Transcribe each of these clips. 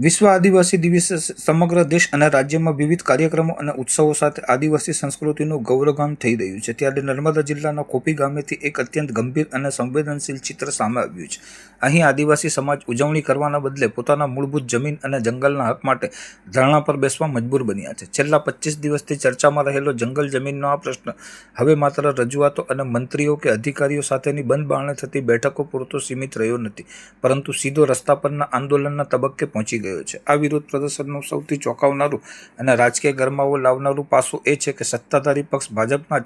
વિશ્વ આદિવાસી દિવસે સમગ્ર દેશ અને રાજ્યમાં વિવિધ કાર્યક્રમો અને ઉત્સવો સાથે આદિવાસી સંસ્કૃતિનું ગૌરવગાન થઈ રહ્યું છે. ત્યારે નર્મદા જિલ્લાના કોપી ગામેથી એક અત્યંત ગંભીર અને સંવેદનશીલ ચિત્ર સામે આવ્યું છે. અહીં આદિવાસી સમાજ ઉજવણી કરવાના બદલે પોતાના મૂળભૂત જમીન અને જંગલના હક માટે ધરણા પર બેસવા મજબૂર બન્યા છે. છેલ્લા 25 દિવસથી ચર્ચામાં રહેલો જંગલ જમીનનો આ પ્રશ્ન હવે માત્ર રજૂઆતો અને મંત્રીઓ કે અધિકારીઓ સાથેની બંધ બારણે થતી બેઠકો પૂરતો સીમિત રહ્યો નથી, પરંતુ સીધો રસ્તા પરના આંદોલનના તબક્કે પહોંચી ગયો છે. આ વિરોધ પ્રદર્શનનું સૌથી ચોંકાવનારું અને રાજકીય ગરમાવો લાવનારું પાસું એ છે કે સત્તાધારી પક્ષ ભાજપના જ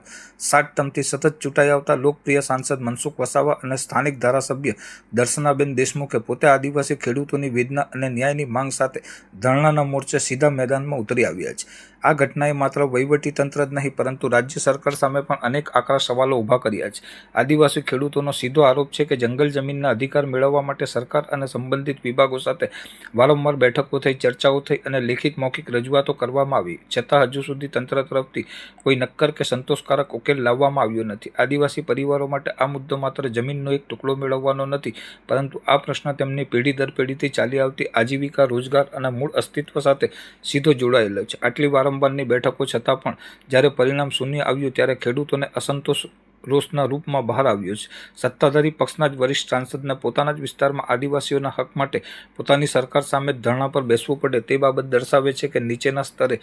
7 ટર્મથી સતત ચૂંટાઈ આવતા લોકપ્રિય સાંસદ મનસુખ વસાવા અને સ્થાનિક ધારાસભ્ય દર્શનાબેન દેશમુખે પોતે આદિવાસી ખેડૂતોની વેદના અને ન્યાયની માંગ સાથે ધરણાના મોરચે સીધા મેદાનમાં ઉતરી આવ્યા છે. આ ઘટનાએ માત્ર વહીવટી તંત્ર જ નહીં, પરંતુ રાજ્ય સરકાર સામે પણ અનેક આકરા સવાલો ઊભા કર્યા છે. આદિવાસી ખેડૂતોનો સીધો આરોપ છે કે જંગલ જમીનના અધિકાર મેળવવા માટે સરકાર અને સંબંધિત વિભાગો સાથે વારંવાર બેઠકો થઈ, ચર્ચાઓ થઈ અને લેખિત મૌખિક રજૂઆતો કરવામાં આવી, છતાં હજુ સુધી તંત્ર તરફથી કોઈ નક્કર કે સંતોષકારક ઉકેલ લાવવામાં આવ્યો નથી. આદિવાસી પરિવારો માટે આ મુદ્દો માત્ર જમીનનો એક ટુકડો મેળવવાનો નથી, પરંતુ આ પ્રશ્ન તેમની પેઢી દર પેઢીથી ચાલી આવતી આજીવિકા, રોજગાર અને મૂળ અસ્તિત્વ સાથે સીધો જોડાયેલો છે. આટલી વારંવારની બેઠકો છતાં પણ જ્યારે પરિણામ શૂન્ય આવ્યું, ત્યારે ખેડૂતોને અસંતોષ રોષના રૂપમાં બહાર આવ્યો છે. સત્તાધારી પક્ષના જ વરિષ્ઠ સાંસદને પોતાના જ વિસ્તારમાં આદિવાસીઓના હક માટે પોતાની સરકાર સામે જ ધરણા પર બેસવું પડે તે બાબત દર્શાવે છે કે નીચેના સ્તરે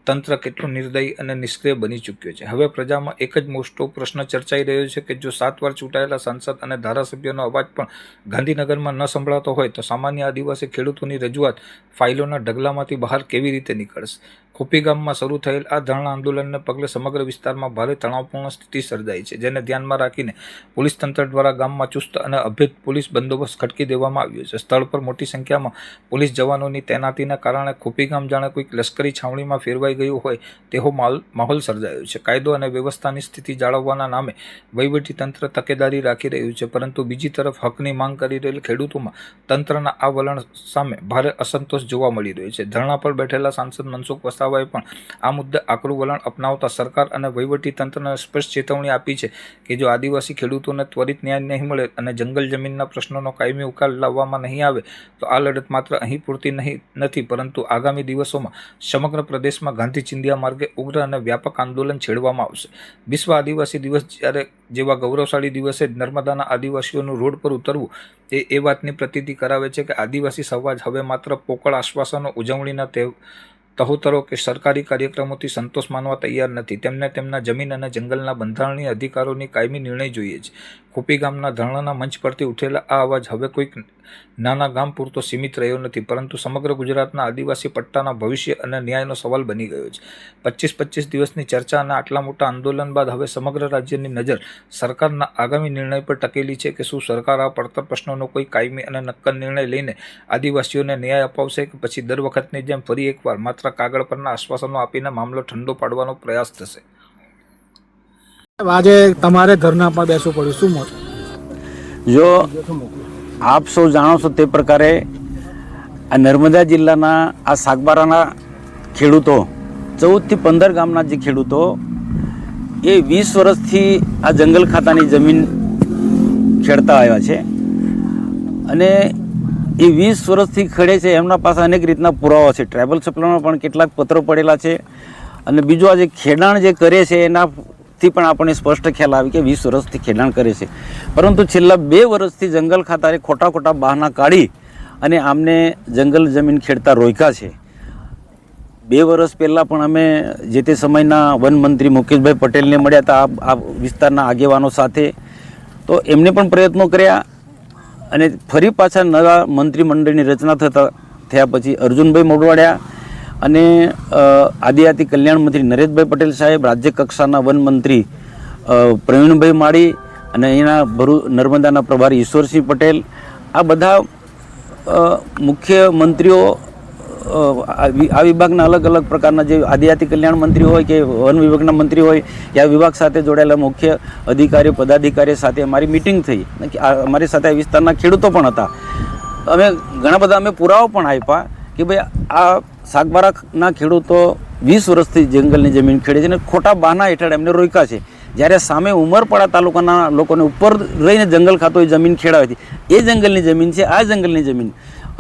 તંત્ર કેટલું નિર્દયી અને નિષ્ક્રિય બની ચૂક્યો છે. હવે પ્રજામાં એક જ મોટો પ્રશ્ન ચર્ચાઈ રહ્યો છે કે જો 7 વાર ચૂંટાયેલા સાંસદ અને ધારાસભ્યોનો અવાજ પણ ગાંધીનગરમાં ન સંભળાતો હોય, તો સામાન્ય આદિવાસી ખેડૂતોની રજૂઆત ફાઇલોના ઢગલામાંથી બહાર કેવી રીતે નીકળશે? ખોપી ગામમાં શરૂ થયેલ આ ધરણા આંદોલનને પગલે સમગ્ર વિસ્તારમાં ભારે તણાવપૂર્ણ સ્થિતિ સર્જાઈ છે, જેને ધ્યાનમાં રાખીને પોલીસ તંત્ર દ્વારા ગામમાં ચુસ્ત અને અભેદ પોલીસ બંદોબસ્ત ખડકી દેવામાં આવ્યો છે. સ્થળ પર મોટી સંખ્યામાં પોલીસ જવાનોની તૈનાતીના કારણે ખોપી ગામ જાણે કોઈક લશ્કરી છાવણીમાં ફેરવાઈ ગયું હોય તેવો માહોલ સર્જાયો છે. કાયદો અને વ્યવસ્થાની સ્થિતિ જાળવવાના નામે વહીવટી તંત્ર તકેદારી રાખી રહ્યું છે, પરંતુ બીજી તરફ હકની માંગ કરી રહેલ ખેડૂતોમાં તંત્રના આ વલણ સામે ભારે અસંતોષ જોવા મળી રહ્યો છે. ધરણા પર બેઠેલા સાંસદ મનસુખ વસાવાએ પણ આ મુદ્દે આકરું વલણ અપનાવતા સરકાર અને વહીવટી તંત્રને સ્પષ્ટ ચેતવણી આપી છે કે જો આદિવાસી ખેડૂતોને ત્વરિત ન્યાય નહીં મળે અને જંગલ જમીનના પ્રશ્નોનો કાયમી ઉકેલ લાવવામાં નહીં આવે, તો આ લડત માત્ર અહીં પૂરતી નથી, પરંતુ આગામી દિવસોમાં સમગ્ર પ્રદેશમાં ગાંધી ચિંધ્યા માર્ગે ઉગ્ર અને વ્યાપક આંદોલન છેડવામાં આવશે. વિશ્વ આદિવાસી દિવસ જેવા ગૌરવશાળી દિવસે નર્મદાના આદિવાસીઓનું રોડ પર ઉતરવું એ વાતની પ્રતીતિ કરાવે છે કે આદિવાસી સમાજ હવે માત્ર પોકળ આશ્વાસનો, ઉજવણીના તહોતરો કે સરકારી કાર્યક્રમોથી સંતોષ માનવા તૈયાર નથી. તેમને તેમના જમીન અને જંગલના બંધારણીય અધિકારોની કાયમી નિર્ણય જોઈએ છે. ખોપી ગામના ધરણાના મંચ પરથી ઉઠેલા આ અવાજ હવે કોઈક નાના ગામ પૂરતો સીમિત રહ્યો નથી, પરંતુ સમગ્ર ગુજરાતના આદિવાસી પટ્ટાના ભવિષ્ય અને ન્યાયનો સવાલ બની ગયો છે. 25 દિવસની ચર્ચા અને આટલા મોટા આંદોલન બાદ હવે સમગ્ર રાજ્યની નજર સરકારના આગામી નિર્ણય પર ટકેલી છે કે શું સરકાર આ પડતર પ્રશ્નોનો કોઈ કાયમી અને નક્કર નિર્ણય લઈને આદિવાસીઓને ન્યાય અપાવશે, કે પછી દર વખતની જેમ ફરી એકવાર માત્ર કાગળ પરના આશ્વાસનો આપીને મામલો ઠંડો પાડવાનો પ્રયાસ થશે? આજે તમારે ધરના પર બેસવું પડ્યું, શું મત? જો આપ સૌ જાણો છો તે પ્રકારે આ નર્મદા જિલ્લાના આ સાગબારાના ખેડૂતો 14 થી 15 ગામના જે ખેડૂતો એ 20 વર્ષથી આ જંગલ ખાતાની જમીન ખેડતા આવ્યા છે અને એ 20 વર્ષથી ખેડે છે. એમના પાસે અનેક રીતના પુરાવા છે. ટ્રાઇબલ સપ્લાયમાં પણ કેટલાક પત્રો પડેલા છે અને બીજું આ જે ખેડાણ જે કરે છે એનાથી પણ આપણને સ્પષ્ટ ખ્યાલ આવે કે 20 વર્ષથી ખેડાણ કરે છે, પરંતુ છેલ્લા 2 વર્ષથી જંગલ ખાતાએ ખોટા બહાના કાઢી અને આમને જંગલ જમીન ખેડતા રોક્યા છે. 2 વર્ષ પહેલાં પણ અમે જે તે સમયના વનમંત્રી મુકેશભાઈ પટેલને મળ્યા હતા આ વિસ્તારના આગેવાનો સાથે, તો એમને પણ પ્રયત્નો કર્યા અને ફરી પાછા નવા મંત્રીમંડળની રચના થયા પછી અર્જુનભાઈ મોઢવાડિયા અને આદિજાતિ કલ્યાણ મંત્રી નરેશભાઈ પટેલ સાહેબ, રાજ્ય કક્ષાના વનમંત્રી પ્રવીણભાઈ માળી અને અહીંના નર્મદાના પ્રભારી ઈશ્વરસિંહ પટેલ, આ બધા મુખ્ય મંત્રીઓ આ વિભાગના અલગ અલગ પ્રકારના જે આદિજાતિ કલ્યાણ મંત્રી હોય કે વન વિભાગના મંત્રી હોય, આ વિભાગ સાથે જોડાયેલા મુખ્ય અધિકારીઓ, પદાધિકારીઓ સાથે અમારી મિટિંગ થઈ. અમારી સાથે આ વિસ્તારના ખેડૂતો પણ હતા. ઘણા બધા પુરાવા પણ આપ્યા કે ભાઈ આ સાગબારાના ખેડૂતો 20 વર્ષથી જંગલની જમીન ખેડે છે અને ખોટા બહાના હેઠળ એમને રોક્યા છે. જ્યારે સામે ઉમરપાડા તાલુકાના લોકોને ઉપર રહીને જંગલ ખાતો જમીન ખેડાવી હતી, એ જંગલની જમીન છે, આ જંગલની જમીન.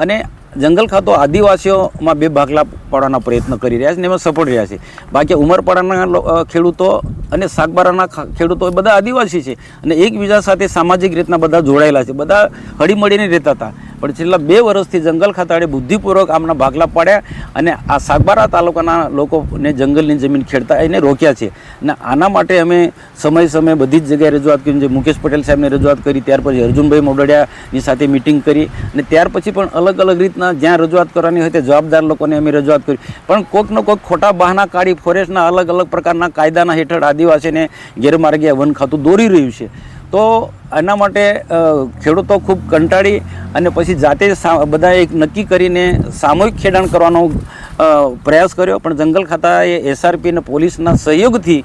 અને જંગલ ખાતો આદિવાસીઓમાં બે ભાગલા પાડવાના પ્રયત્ન કરી રહ્યા છે ને એમાં સફળ રહ્યા છે. બાકી ઉમરપાડાના ખેડૂતો અને સાગબારાના ખેડૂતો એ બધા આદિવાસી છે અને એકબીજા સાથે સામાજિક રીતના બધા જોડાયેલા છે, બધા હળીમળીને રહેતા હતા. પણ છેલ્લા 2 વર્ષથી જંગલ ખાતાએ બુદ્ધિપૂર્વક આમના ભાગલા પાડ્યા અને આ સાગબારા તાલુકાના લોકોને જંગલની જમીન ખેડતા એને રોક્યા છે. અને આના માટે અમે સમયે બધી જ જગ્યાએ રજૂઆત કરી, જે મુકેશ પટેલ સાહેબને રજૂઆત કરી, ત્યાર પછી અર્જુનભાઈ મોડડિયાની સાથે મિટિંગ કરી અને ત્યાર પછી પણ અલગ અલગ રીતના જ્યાં રજૂઆત કરવાની હોય તે જવાબદાર લોકોને અમે રજૂઆત કરી. પણ કોઈકનો કોઈક ખોટા બહાના કાઢી ફોરેસ્ટના અલગ અલગ પ્રકારના કાયદાના હેઠળ આદિવાસીને ગેરમાર્ગે વન ખાતું દોરી રહ્યું છે. તો આના માટે ખેડૂતો ખૂબ કંટાળી અને પછી જાતે બધાએ એક નક્કી કરીને સામૂહિક ખેડાણ કરવાનો પ્રયાસ કર્યો. પણ જંગલ ખાતાએ એસઆરપી અને પોલીસના સહયોગથી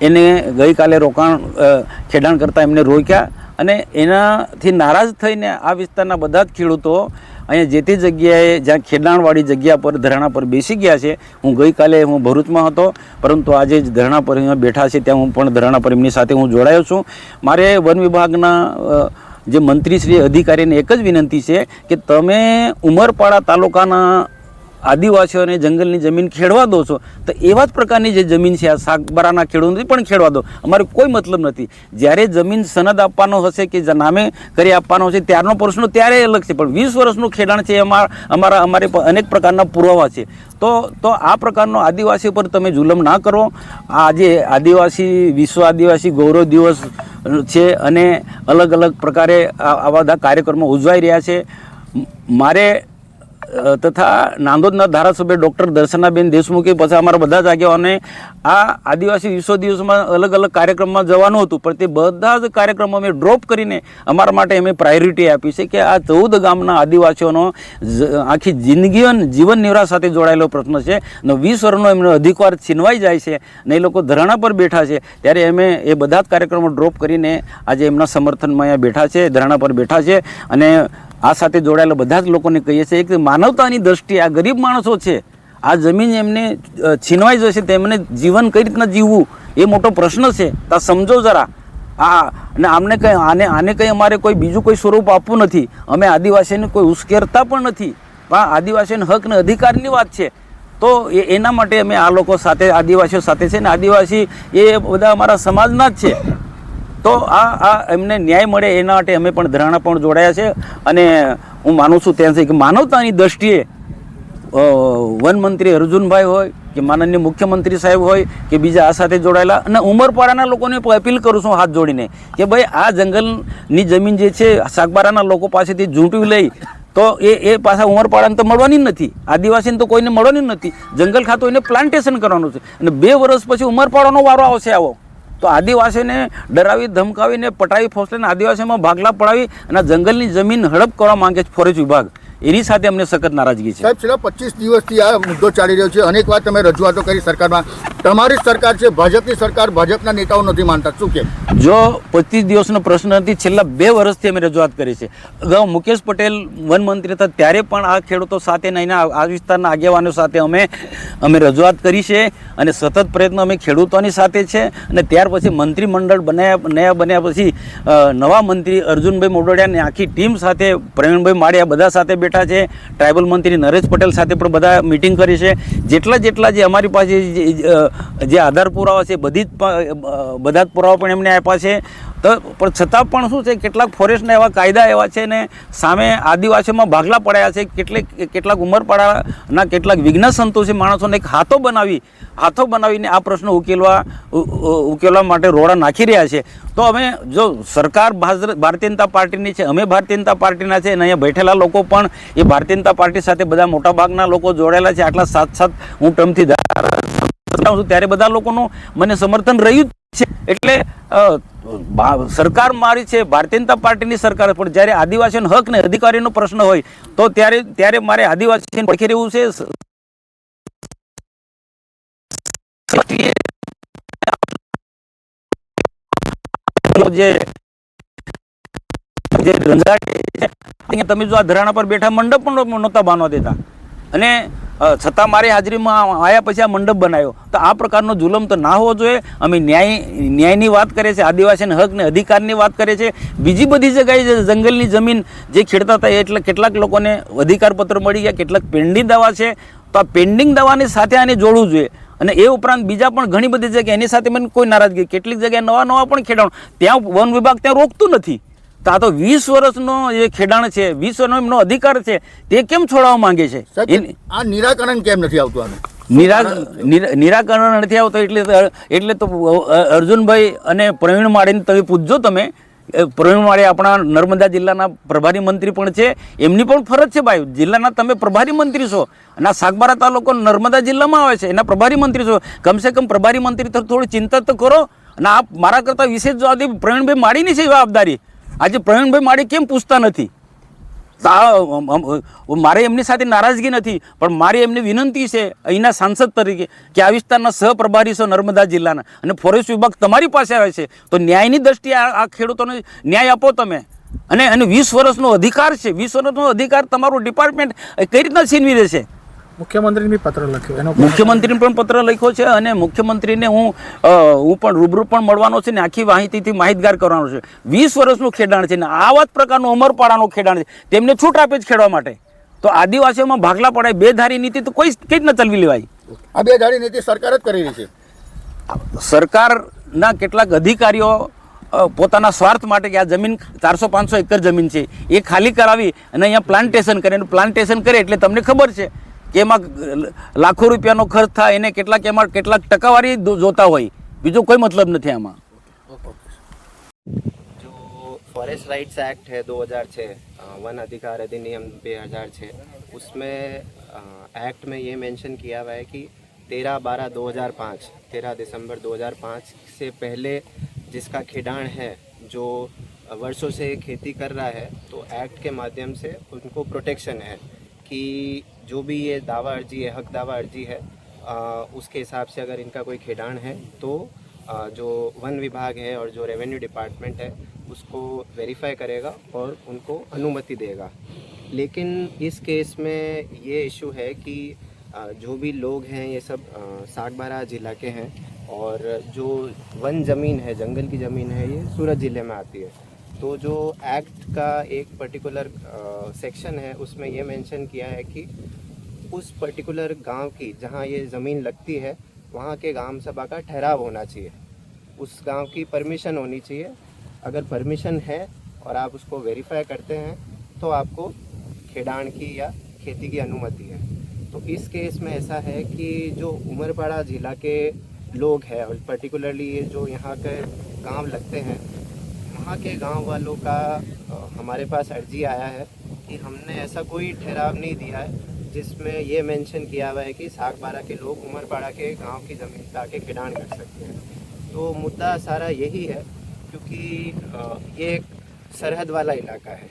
એને ગઈકાલે ખેડાણ કરતાં એમને રોક્યા અને એનાથી નારાજ થઈને આ વિસ્તારના બધા જ ખેડૂતો અહીંયા જે તે જગ્યાએ જ્યાં ખેડાણવાળી જગ્યા પર ધરણા પર બેસી ગયા છે. ગઈકાલે હું ભરૂચમાં હતો, પરંતુ આજે જ ધરણા પર અહીંયા બેઠા છે ત્યાં હું પણ ધરણા પર એમની સાથે હું જોડાયો છું. મારે વન વિભાગના જે મંત્રીશ્રી અધિકારીને એક જ વિનંતી છે કે તમે ઉમરપાડા તાલુકાના આદિવાસીઓને જંગલની જમીન ખેડવા દો છો તો એવા જ પ્રકારની જે જમીન છે આ સાગબારાના ખેડૂતોને પણ ખેડવા દો. અમારે કોઈ મતલબ નથી. જ્યારે જમીન સનદ આપવાનો હશે કે નામે કરી આપવાનો હશે ત્યારનો પ્રશ્ન ત્યારે અલગ છે, પણ 20 વર્ષનું ખેડાણ છે અમારે અનેક પ્રકારના પુરાવા છે. તો આ પ્રકારનો આદિવાસી પર તમે જુલમ ના કરો. આજે વિશ્વ આદિવાસી ગૌરવ દિવસ છે અને અલગ અલગ પ્રકારે આવા બધા કાર્યક્રમો ઉજવાઈ રહ્યા છે. મારે તથા નાંદોદના ધારાસભ્ય ડૉક્ટર દર્શનાબેન દેશમુખે પછી અમારા બધા જ આગેવાનોને આ આદિવાસી વિશ્વ દિવસમાં અલગ અલગ કાર્યક્રમમાં જવાનું હતું, પણ તે બધા જ કાર્યક્રમો અમે ડ્રોપ કરીને અમારા માટે અમે પ્રાયોરિટી આપી છે કે આ 14 ગામના આદિવાસીઓનો આખી જીવન નિર્વાહ સાથે જોડાયેલો પ્રશ્ન છે અને 20 વર્ષનો એમનો અધિકાર છીનવાઈ જાય છે અને એ લોકો ધરણા પર બેઠા છે. ત્યારે અમે એ બધા જ કાર્યક્રમો ડ્રોપ કરીને આજે એમના સમર્થનમાં અહીંયા બેઠા છે, ધરણા પર બેઠા છે. અને આ સાથે જોડાયેલા બધા જ લોકોને કહીએ છીએ કે માનવતાની દ્રષ્ટિએ આ ગરીબ માણસો છે, આ જમીન એમને છીનવાઈ જશે તો એમને જીવન કઈ રીતના જીવવું એ મોટો પ્રશ્ન છે. તો સમજો જરા. અને આને કંઈ અમારે કોઈ બીજું કોઈ સ્વરૂપ આપવું નથી. અમે આદિવાસીને કોઈ ઉશ્કેરતા પણ નથી, પણ આદિવાસીનો હક અને અધિકારની વાત છે. તો એના માટે અમે આ લોકો સાથે આદિવાસીઓ સાથે છે ને આદિવાસી એ બધા અમારા સમાજના જ છે. તો આ એમને ન્યાય મળે એના માટે અમે પણ ધરણા પણ જોડાયા છે. અને હું માનું છું ત્યાં સુધી કે માનવતાની દ્રષ્ટિએ વન મંત્રી અર્જુનભાઈ હોય કે માનનીય મુખ્યમંત્રી સાહેબ હોય કે બીજા આ સાથે જોડાયેલા અને ઉમરપાડાના લોકોને અપીલ કરું છું હાથ જોડીને કે ભાઈ આ જંગલની જમીન જે છે સાગબારાના લોકો પાસેથી ઝૂંટવી લઈ તો એ પાછા ઉમરપાડાને તો મળવાની જ નથી, આદિવાસીને તો કોઈને મળવાની જ નથી. જંગલ ખાતું એને પ્લાન્ટેશન કરવાનું છે અને 2 વર્ષ પછી ઉમરપાડાનો વારો આવશે આવો. તો આદિવાસીને ડરાવી ધમકાવીને પટાવી ફોસલીને આદિવાસીમાં ભાગલા પડાવી અને જંગલની જમીન હડપ કરવા માંગે છે ફોરેસ્ટ વિભાગ. એની સાથે અમને સખત નારાજગી છે. સાહેબ, છેલ્લા 25 દિવસથી આ મુદ્દો ચાલી રહ્યો છે. અનેક વાર તમે રજૂઆતો કરી સરકારમાં. તમારી સરકાર છે, ભાજપની સરકાર, ભાજપના નેતાઓ નથી માનતા, શું કે? જો 25 દિવસનો પ્રશ્ન નથી, છેલ્લા 2 વર્ષથી અમે રજૂઆત કરી છે. અગાઉ મુકેશ પટેલ વન મંત્રી હતા ત્યારે પણ આ ખેડૂતો સાથે એના આ વિસ્તારના આગેવાનો સાથે અમે રજૂઆત કરી છે અને સતત પ્રયત્ન અમે ખેડૂતોની સાથે છે. અને ત્યાર પછી મંત્રીમંડળ બન્યા પછી નવા મંત્રી અર્જુનભાઈ મોડડિયાની આખી ટીમ સાથે પ્રવીણભાઈ માળિયા બધા સાથે બેઠા છે. ટ્રાઇબલ મંત્રી નરેશ પટેલ સાથે પણ બધા મિટિંગ કરી છે. જેટલા જે અમારી પાસે જે આધાર પુરાવા છે બધા જ પુરાવા પણ એમને આપ્યા છે. તો પણ છતાં પણ શું છે, કેટલાક ફોરેસ્ટના એવા કાયદા એવા છે ને સામે આદિવાસીઓમાં ભાગલા પડાયા છે. કેટલાક ઉમરપાડાના કેટલાક વિજ્ઞ સંતોષી માણસોને એક હાથો બનાવીને આ પ્રશ્ન ઉકેલવા માટે રોડા નાખી રહ્યા છે. તો અમે જો સરકાર ભારતીય જનતા પાર્ટીની છે, અમે ભારતીય જનતા પાર્ટીના છે અને અહીંયા બેઠેલા લોકો પણ એ ભારતીય જનતા પાર્ટી સાથે બધા મોટાભાગના લોકો જોડાયેલા છે. આટલા 7 હું ટર્મથી છું ત્યારે બધા લોકોનું મને સમર્થન રહ્યું જ છે. એટલે સરકાર મારી છે, ભારતીય જનતા પાર્ટીની સરકાર, પણ જ્યારે આદિવાસીનો હક ને અધિકારીનો પ્રશ્ન હોય તો ત્યારે મારે આદિવાસીને પડખે રહેવું છે. તમે જો આ ધરાણા પર બેઠા મંડપ પણ નહોતા બાંધવા દેતા અને છતાં મારી હાજરીમાં આવ્યા પછી આ મંડપ બનાવ્યો. તો આ પ્રકારનો જુલમ તો ના હોવો જોઈએ. અમે ન્યાયની વાત કરીએ છીએ, આદિવાસીના હક ને અધિકારની વાત કરીએ છીએ. બીજી બધી જગ્યાએ જંગલની જમીન જે ખેડતા હતા એટલે કેટલાક લોકોને અધિકારપત્ર મળી ગયા, કેટલાક પેન્ડિંગ દાવા છે. તો આ પેન્ડિંગ દાવાની સાથે આને જોડવું જોઈએ. અને એ ઉપરાંત બીજા પણ ઘણી બધી જગ્યાએ એની સાથે મને કોઈ નારાજગી, કેટલીક જગ્યાએ નવા પણ ખેડાણ ત્યાં વન વિભાગ ત્યાં રોકતું નથી. તો આ તો 20 વર્ષનો જે ખેડાણ છે, 20 વર્ષનો એમનો અધિકાર છે, તે કેમ છોડાવવા માંગે છે? આ નિરાકરણ કેમ નથી આવતું આનું? નિરાકરણ નથી આવતો એટલે તો અર્જુનભાઈ અને પ્રવીણ માળીને તમે પૂછજો. તમે પ્રવીણ માળી આપણા નર્મદા જિલ્લાના પ્રભારી મંત્રી પણ છે, એમની પણ ફરજ છે ભાઈ. જિલ્લાના તમે પ્રભારી મંત્રી છો અને આ સાગબારા તાલુકો નર્મદા જિલ્લામાં આવે છે, એના પ્રભારી મંત્રી છો. કમસે કમ પ્રભારી મંત્રી થોડી ચિંતા તો કરો. અને આ મારા કરતાં વિશેષ જવાબદારી પ્રવીણભાઈ માળીની છે જવાબદારી. આજે પ્રવીણભાઈ માળી કેમ પૂછતા નથી? મારે એમની સાથે નારાજગી નથી, પણ મારી એમની વિનંતી છે અહીંના સાંસદ તરીકે કે આ વિસ્તારના સહપ્રભારી છો નર્મદા જિલ્લાના અને ફોરેસ્ટ વિભાગ તમારી પાસે આવે છે, તો ન્યાયની દ્રષ્ટિએ આ ખેડૂતોને ન્યાય આપો તમે. અને 20 વર્ષનો અધિકાર છે, 20 વર્ષનો અધિકાર તમારું ડિપાર્ટમેન્ટ કઈ રીતના છીનવી રહેશે? મુખ્યમંત્રીને પત્ર લખ્યો, એનો મુખ્યમંત્રીને પણ પત્ર લખ્યો છે અને મુખ્યમંત્રીને હું પણ રૂબરૂ પણ મળવાનો છે ને આખી માહિતીથી માહિતગાર કરવાનો છે. 20 વર્ષનું ખેડાણ છે ને આવા જ પ્રકારનું અમરપાડાનું ખેડાણ છે, તેમને છૂટ આપે જ ખેડવા માટે. તો આદિવાસીઓમાં ભાગલા પડાય, બે ધારી નીતિ તો કોઈ કઈ રીતના ચલવી લેવાય? આ બે ધારી નીતિ સરકાર જ કરી રહી છે. સરકારના કેટલાક અધિકારીઓ પોતાના સ્વાર્થ માટે કે આ જમીન 400-500 એકર જમીન છે એ ખાલી કરાવી અને અહીંયા પ્લાન્ટેશન કરે. પ્લાન્ટેશન કરે એટલે તમને ખબર છે કે એમાં લાખો રૂપિયાનો ખર્ચ થાય, એને એમાં કેટલાક ટકાવારી જોતા હોય, બીજો કોઈ મતલબ નથી આમાં. जो फॉरेस्ट राइट्स एक्ट है 2006, वन अधिकार अधिनियम 2006, उसमें एक्ट में ये मेंशन किया हुआ है कि 13/12/2005, 13 दिसंबर 2005 से पहले जिसका खेडान है, जो वर्षों से खेती कर रहा है, तो एक्ट के माध्यम से उनको प्रोटेक्शन है कि जो भी ये दावा अर्जी है, हक दावा अर्जी है, उसके हिसाब से अगर इनका कोई खेडान है तो जो वन विभाग है और जो रेवेन्यू डिपार्टमेंट है उसको वेरीफाई करेगा और उनको अनुमति देगा. लेकिन इस केस में ये इशू है कि जो भी लोग हैं ये सब सागबारा ज़िला के हैं और जो वन ज़मीन है, जंगल की ज़मीन है, ये सूरत ज़िले में आती है. तो जो एक्ट का एक पर्टिकुलर सेक्शन है उसमें ये मेंशन किया है कि उस पर्टिकुलर गांव की जहां ये ज़मीन लगती है वहां के ग्राम सभा का ठहराव होना चाहिए, उस गांव की परमिशन होनी चाहिए. अगर परमिशन है और आप उसको वेरीफाई करते हैं तो आपको खेडान की या खेती की अनुमति है. तो इस केस में ऐसा है कि जो उमरपाड़ा ज़िला के लोग हैं और पर्टिकुलरली ये जो यहाँ के गांव लगते हैं, वहाँ के गांव वालों का हमारे पास अर्जी आया है कि हमने ऐसा कोई ठहराव नहीं दिया है जिसमें ये मेंशन किया हुआ है कि सागबारा के लोग उमरपाड़ा के गांव की ज़मीन पे आके खेडान कर सकते हैं. तो मुद्दा सारा यही है क्योंकि ये एक सरहद वाला इलाका है.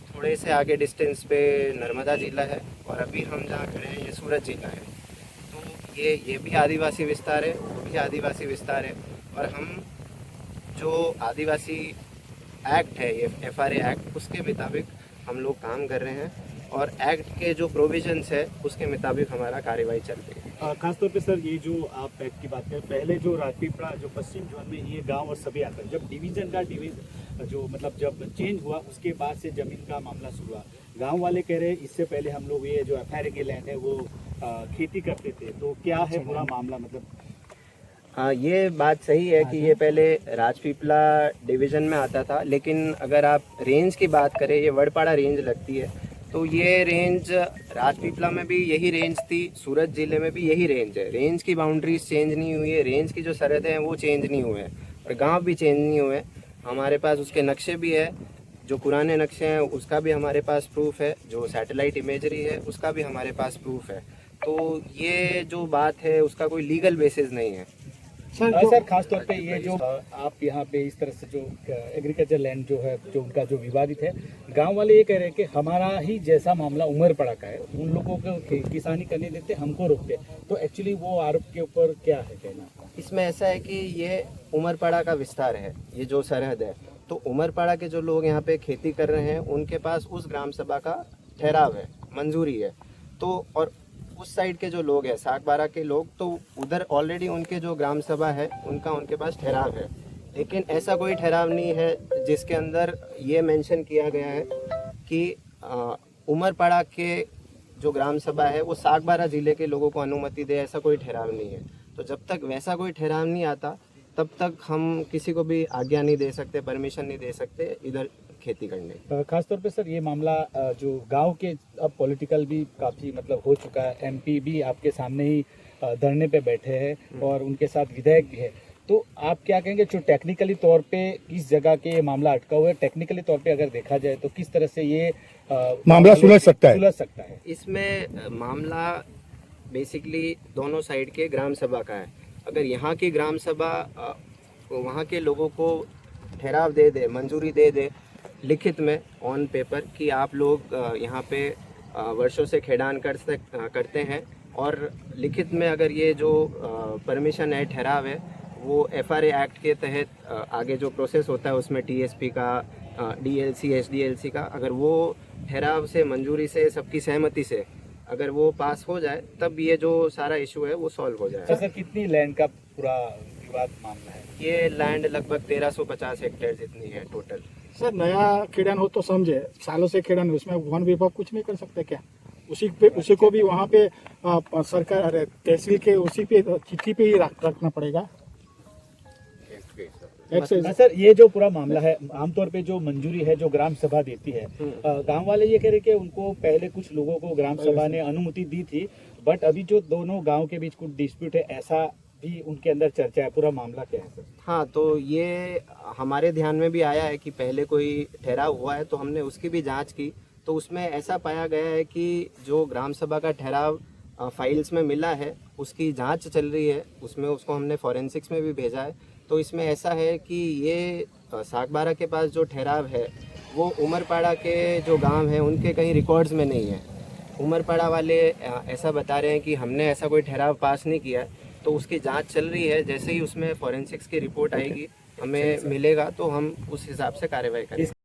थोड़े से आगे डिस्टेंस पे नर्मदा ज़िला है और अभी हम जहाँ खड़े हैं ये सूरत ज़िला है. तो ये भी आदिवासी विस्तार है, वो भी आदिवासी विस्तार है. और हम जो आदिवासी एक्ट है, ये FRA एक्ट, उसके मुताबिक हम लोग काम कर रहे हैं और एक्ट के जो प्रोविजंस है उसके मुताबिक हमारा कार्रवाई चल रही है. खासतौर पे सर ये जो आप एक्ट की बात करें, पहले जो राजपीपला जो पश्चिम जोन में ये गांव और सभी आता है, जब डिवीजन जो मतलब जब चेंज हुआ उसके बाद से ज़मीन का मामला शुरू हुआ. गांव वाले कह रहे हैं इससे पहले हम लोग ये जो FRA के लैंड है वो खेती करते थे, तो क्या है पूरा मामला? मतलब हाँ, ये बात सही है कि ये पहले राजपीपला डिवीज़न में आता था, लेकिन अगर आप रेंज की बात करें, ये वड़पाड़ा रेंज लगती है, तो ये रेंज राजपीपला में भी यही रेंज थी, सूरत ज़िले में भी यही रेंज है. रेंज की बाउंड्रीज चेंज नहीं हुई है, रेंज की जो सरहद हैं वो चेंज नहीं हुए हैं और गांव भी चेंज नहीं हुए. हमारे पास उसके नक्शे भी है, जो पुराने नक्शे हैं उसका भी हमारे पास प्रूफ है, जो सैटेलाइट इमेजरी है उसका भी हमारे पास प्रूफ है. तो ये जो बात है उसका कोई लीगल बेसिस नहीं है. सर खासतौर पे ये जो आप यहाँ पे इस तरह से जो एग्रीकल्चर लैंड जो है जो उनका जो विवादित है, गांव वाले ये कह रहे हैं कि हमारा ही जैसा मामला उमरपाड़ा का है, उन लोगों को किसानी करने देते, हमको रोकते. तो एक्चुअली वो आरोप के ऊपर क्या है कहना? इसमें ऐसा है कि ये उमरपाड़ा का विस्तार है, ये जो सरहद है, तो उमरपाड़ा के जो लोग यहाँ पे खेती कर रहे हैं उनके पास उस ग्राम सभा का ठहराव है, मंजूरी है. तो और उस साइड के जो लोग हैं सागबारा के लोग, तो उधर ऑलरेडी उनके जो ग्राम सभा है उनके पास ठहराव है, लेकिन ऐसा कोई ठहराव नहीं है जिसके अंदर ये मेंशन किया गया है कि उमरपाड़ा के जो ग्राम सभा है वो सागबारा जिले के लोगों को अनुमति दे, ऐसा कोई ठहराव नहीं है। तो जब तक वैसा कोई ठहराव नहीं आता तब तक हम किसी को भी आज्ञा नहीं दे सकते, परमिशन नहीं दे सकते इधर खेती करने। खासतौर पे सर ये मामला जो गांव के अब पॉलिटिकल भी काफ़ी मतलब हो चुका है, एमपी भी आपके सामने ही धरने पे बैठे हैं और उनके साथ विधायक भी है, तो आप क्या कहेंगे जो टेक्निकली तौर पे किस जगह के ये मामला अटका हुआ है, टेक्निकली तौर पे अगर देखा जाए तो किस तरह से ये मामला सुलझ सकता है? इसमें मामला बेसिकली दोनों साइड के ग्राम सभा का है। अगर यहाँ की ग्राम सभा वहाँ के लोगों को ठहराव दे दे, मंजूरी दे दे लिखित में ऑन पेपर कि आप लोग यहाँ पे वर्षों से खेडान करते हैं, और लिखित में अगर ये जो परमिशन है, ठहराव है, वो FRA एक्ट के तहत आगे जो प्रोसेस होता है उसमें TSP का, DLC, SDLC का, अगर वो ठहराव से, मंजूरी से, सबकी सहमति से अगर वो पास हो जाए तब ये जो सारा इशू है वो सॉल्व हो जाए। सर कितनी लैंड का पूरा विवाद मामला है? ये लैंड लगभग 1350 हेक्टेयर जितनी है टोटल। सर नया खेड़न हो तो समझे, सालों से खेड़न, उसमें वन विभाग कुछ नहीं कर सकते क्या? उसी को भी वहाँ पे सरकार तहसील के उसी पे चिट्ठी पे ही रखना पड़ेगा। सर ये जो पूरा मामला है, आमतौर पे जो मंजूरी है जो ग्राम सभा देती है, गांव वाले ये कह रहे कि उनको पहले कुछ लोगों को ग्राम सभा ने अनुमति दी थी, बट अभी जो दोनों गांव के बीच कुछ डिस्प्यूट है, ऐसा भी उनके अंदर चर्चा है। पूरा मामला क्या है सर? हाँ, तो ये हमारे ध्यान में भी आया है कि पहले कोई ठहराव हुआ है, तो हमने उसकी भी जांच की, तो उसमें ऐसा पाया गया है कि जो ग्राम सभा का ठहराव फाइल्स में मिला है उसकी जांच चल रही है, उसमें उसको हमने फॉरेंसिक्स में भी भेजा है। तो इसमें ऐसा है कि ये सागबारा के पास जो ठहराव है वो उमरपाड़ा के जो गांव हैं उनके कहीं रिकॉर्ड्स में नहीं है। उमरपाड़ा वाले ऐसा बता रहे हैं कि हमने ऐसा कोई ठहराव पास नहीं किया है, तो उसकी जांच चल रही है। जैसे ही उसमें फॉरेंसिक्स की रिपोर्ट आएगी, हमें मिलेगा तो हम उस हिसाब से कार्रवाई करेंगे।